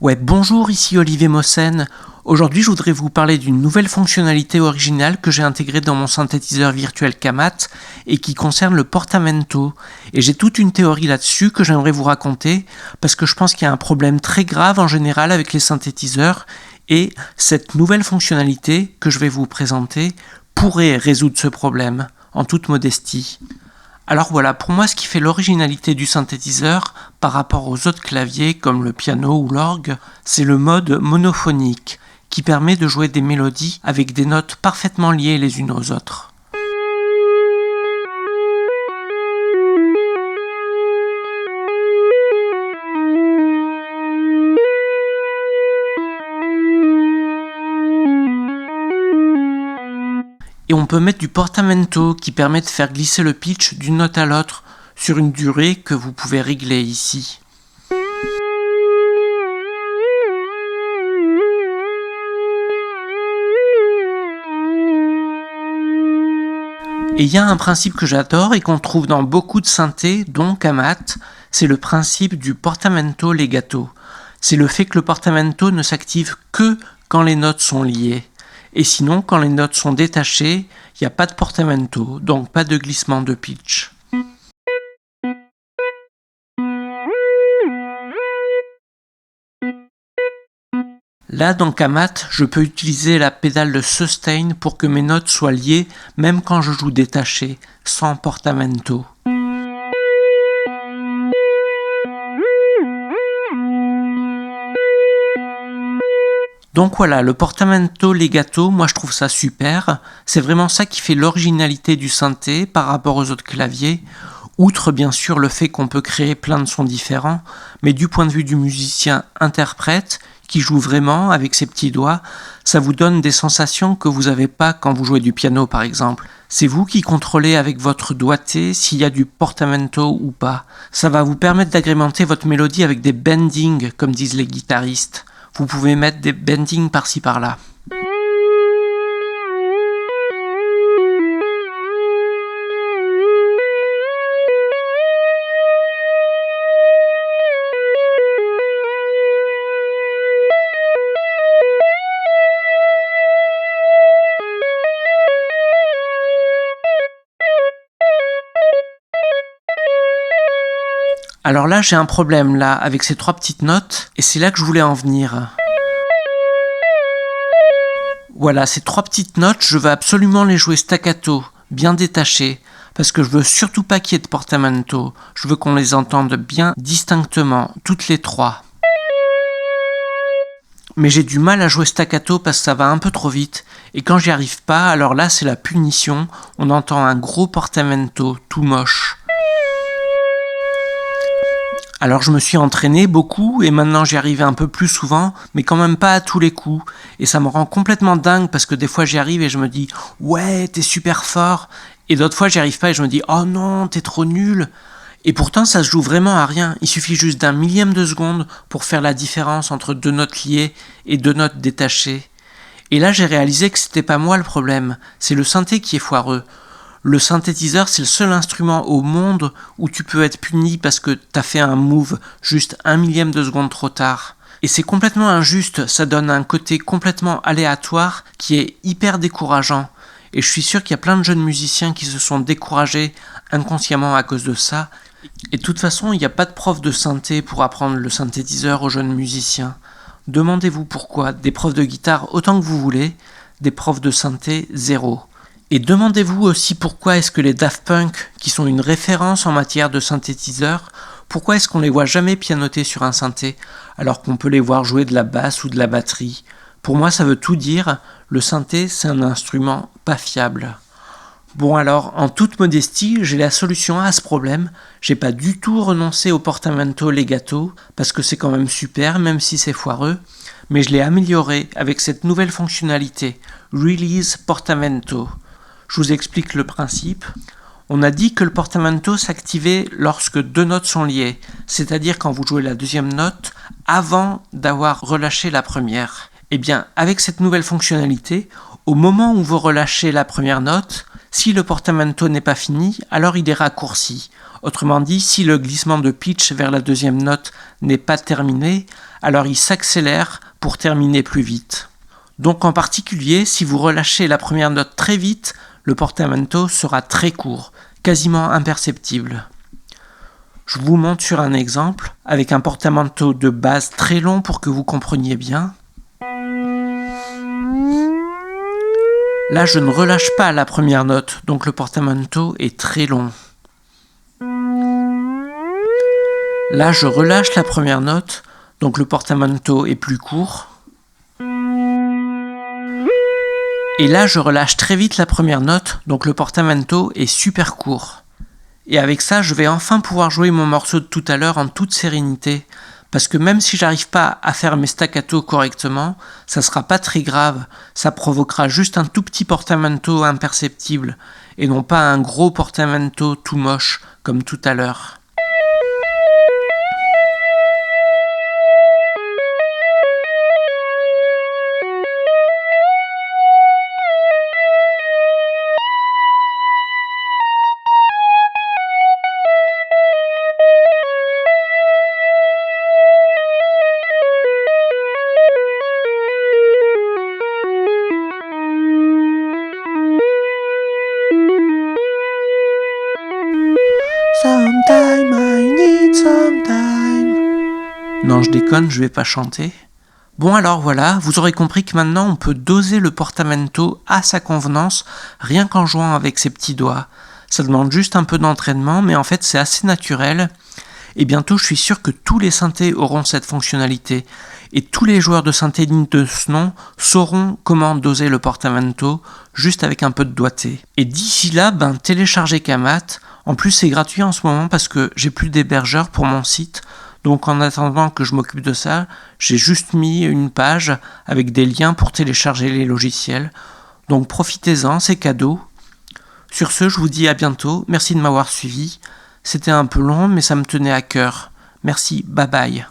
Ouais, bonjour, ici Olivier Mossen. Aujourd'hui, je voudrais vous parler d'une nouvelle fonctionnalité originale que j'ai intégrée dans mon synthétiseur virtuel Kamat et qui concerne le portamento. Et j'ai toute une théorie là-dessus que j'aimerais vous raconter parce que je pense qu'il y a un problème très grave en général avec les synthétiseurs et cette nouvelle fonctionnalité que je vais vous présenter pourrait résoudre ce problème, en toute modestie. Alors voilà, pour moi, ce qui fait l'originalité du synthétiseur par rapport aux autres claviers comme le piano ou l'orgue, c'est le mode monophonique qui permet de jouer des mélodies avec des notes parfaitement liées les unes aux autres. Et on peut mettre du portamento qui permet de faire glisser le pitch d'une note à l'autre sur une durée que vous pouvez régler ici. Et il y a un principe que j'adore et qu'on trouve dans beaucoup de synthés, dont Kamat, c'est le principe du portamento legato. C'est le fait que le portamento ne s'active que quand les notes sont liées. Et sinon, quand les notes sont détachées, il n'y a pas de portamento, donc pas de glissement de pitch. Là, dans Kamat, je peux utiliser la pédale de sustain pour que mes notes soient liées, même quand je joue détaché, sans portamento. Donc voilà, le portamento legato, moi je trouve ça super. C'est vraiment ça qui fait l'originalité du synthé par rapport aux autres claviers. Outre bien sûr le fait qu'on peut créer plein de sons différents, mais du point de vue du musicien-interprète, qui joue vraiment avec ses petits doigts, ça vous donne des sensations que vous n'avez pas quand vous jouez du piano par exemple. C'est vous qui contrôlez avec votre doigté s'il y a du portamento ou pas. Ça va vous permettre d'agrémenter votre mélodie avec des bendings, comme disent les guitaristes. Vous pouvez mettre des bendings par-ci par-là. Alors là, j'ai un problème là avec ces trois petites notes et c'est là que je voulais en venir. Voilà, ces trois petites notes, je veux absolument les jouer staccato, bien détachées, parce que je veux surtout pas qu'il y ait de portamento. Je veux qu'on les entende bien distinctement, toutes les trois. Mais j'ai du mal à jouer staccato parce que ça va un peu trop vite. Et quand j'y arrive pas, alors là c'est la punition. On entend un gros portamento tout moche. Alors je me suis entraîné beaucoup et maintenant j'y arrive un peu plus souvent, mais quand même pas à tous les coups. Et ça me rend complètement dingue parce que des fois j'y arrive et je me dis « Ouais, t'es super fort !» Et d'autres fois j'y arrive pas et je me dis « Oh non, t'es trop nul !» Et pourtant ça se joue vraiment à rien. Il suffit juste d'un millième de seconde pour faire la différence entre deux notes liées et deux notes détachées. Et là j'ai réalisé que c'était pas moi le problème, c'est le synthé qui est foireux. Le synthétiseur, c'est le seul instrument au monde où tu peux être puni parce que t'as fait un move juste un millième de seconde trop tard. Et c'est complètement injuste, ça donne un côté complètement aléatoire qui est hyper décourageant. Et je suis sûr qu'il y a plein de jeunes musiciens qui se sont découragés inconsciemment à cause de ça. Et de toute façon, il n'y a pas de prof de synthé pour apprendre le synthétiseur aux jeunes musiciens. Demandez-vous pourquoi. Des profs de guitare autant que vous voulez, des profs de synthé zéro. Et demandez-vous aussi pourquoi est-ce que les Daft Punk, qui sont une référence en matière de synthétiseur, pourquoi est-ce qu'on les voit jamais pianoter sur un synthé, alors qu'on peut les voir jouer de la basse ou de la batterie. Pour moi, ça veut tout dire, le synthé, c'est un instrument pas fiable. Bon alors, en toute modestie, j'ai la solution à ce problème. J'ai pas du tout renoncé au portamento legato, parce que c'est quand même super, même si c'est foireux, mais je l'ai amélioré avec cette nouvelle fonctionnalité, Release Portamento. Je vous explique le principe. On a dit que le portamento s'activait lorsque deux notes sont liées, c'est-à-dire quand vous jouez la deuxième note avant d'avoir relâché la première. Eh bien, avec cette nouvelle fonctionnalité, au moment où vous relâchez la première note, Si le portamento n'est pas fini, alors il est raccourci. Autrement dit, si le glissement de pitch vers la deuxième note n'est pas terminé, alors il s'accélère pour terminer plus vite. Donc en particulier, si vous relâchez la première note très vite, le portamento sera très court, quasiment imperceptible. Je vous montre sur un exemple, avec un portamento de base très long pour que vous compreniez bien. Là, je ne relâche pas la première note, donc le portamento est très long. Là, je relâche la première note, donc le portamento est plus court. Et là, je relâche très vite la première note, donc le portamento est super court. Et avec ça, je vais enfin pouvoir jouer mon morceau de tout à l'heure en toute sérénité, parce que même si j'arrive pas à faire mes staccato correctement, ça sera pas très grave, ça provoquera juste un tout petit portamento imperceptible, et non pas un gros portamento tout moche, comme tout à l'heure. Sometime I need some time. Non, je déconne, je vais pas chanter. Bon alors voilà, vous aurez compris que maintenant on peut doser le portamento à sa convenance rien qu'en jouant avec ses petits doigts. Ça demande juste un peu d'entraînement, mais en fait c'est assez naturel. Et bientôt je suis sûr que tous les synthés auront cette fonctionnalité. Et tous les joueurs de synthé dignes de ce nom sauront comment doser le portamento juste avec un peu de doigté. Et d'ici là, téléchargez Kamat. En plus c'est gratuit en ce moment parce que j'ai plus d'hébergeur pour mon site. Donc en attendant que je m'occupe de ça, j'ai juste mis une page avec des liens pour télécharger les logiciels. Donc profitez-en, c'est cadeau. Sur ce, je vous dis à bientôt. Merci de m'avoir suivi. C'était un peu long, mais ça me tenait à cœur. Merci, bye bye.